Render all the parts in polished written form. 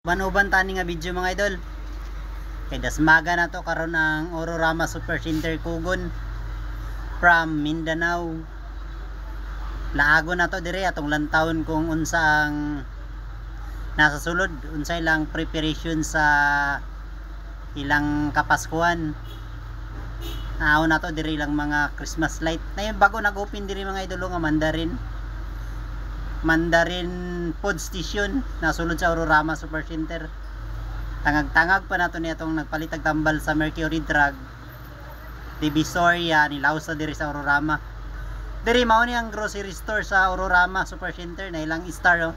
Banuban tani nga video mga idol. Kay dasmaga na to karon ang Ororama Super Center Kugon from Mindanao. Laago na to dire atong lantawon kung unsa ang nasa sulod, unsay lang preparation sa ilang kapaskuhan. Naaw na to dire lang mga Christmas light. Na yung bago nag-open dire mga idol nga Mandarin Food Station nasulod sa Ororama Super Center. Tangag-tangag pa nato nitong nagpalitag tambal sa Mercury Drug Divisoria nilaw sa diri sa Ororama. Diri mao ni ang grocery store sa Ororama Super Center na ilang star oh.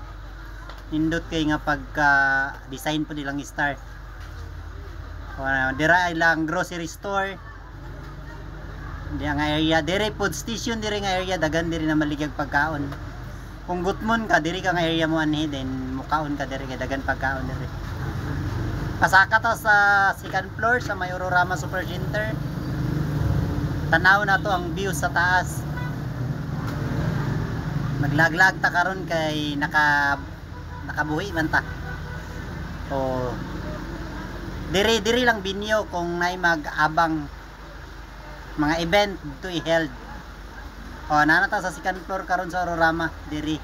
Nindot kay nga pagka design po nilang star. Dira ilang grocery store. Di nga area diri food station diri nga area dagan diri na maligag pagkaon. Kung gutmon ka diri ka nga area mo anhi then mukaon ka diri kay dagan pagkaon diri. Pasaka to sa second floor sa may Ororama Super Center. Tanaw na to ang view sa taas. Maglaglag ta karon kay nakabuhi man ta. O diri lang binyo kung nay mag-abang mga event to i-held. O nanata sa second floor karon sa Ororama diri.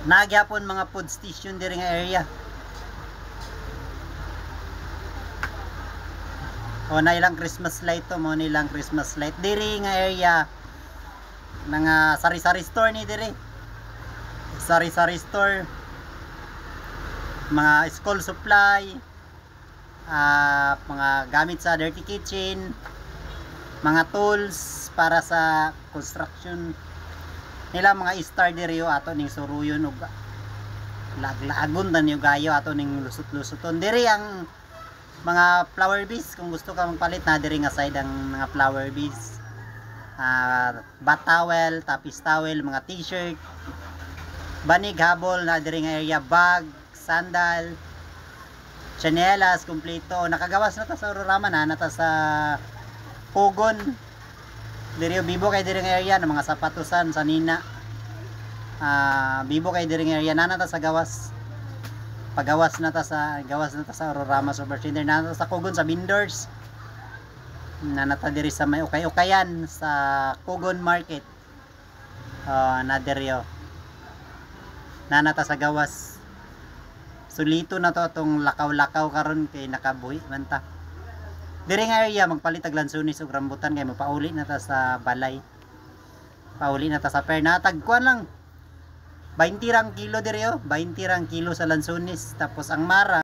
Nagyapon mga food station diri nga area. O na ilang Christmas light to mo nilang Christmas light diri nga area nga sari-sari store ni diri. Sari-sari store, mga school supply, mga gamit sa dirty kitchen, mga tools para sa construction nila, mga star diri ato ning suruyon ug laglagon dan yung gayo ato ning lusot-lusoton diri ang mga flower bees. Kung gusto ka magpalit na diri nga side ang mga flower bees, bat towel, tapis towel, mga t-shirt, banig habol na diri nga area, bag, sandal, chanelas, kumpleto. Nakagawas na ta sa Ororama na nata sa Kugon diri bibo kay diri nga area ng mga sapatusan sa nina. Bibo kay diri nga area na nata sa gawas. Gawas na ta sa Ororama Super Center, na nata sa Kugon sa Bindors, na nata diri sa may ukay-ukayan sa Kugon Market. Na diri na nata sa gawas. Sulito na to atong lakaw-lakaw karon kay nakabuhi man ta. Diri nga area magpalitag lansunis ug rambutan kay mapauli na ta sa balay. Pauli na ta sa fair, natagkuan lang 20 rang kilo diri 20 rang kilo sa lansunis. Tapos ang mara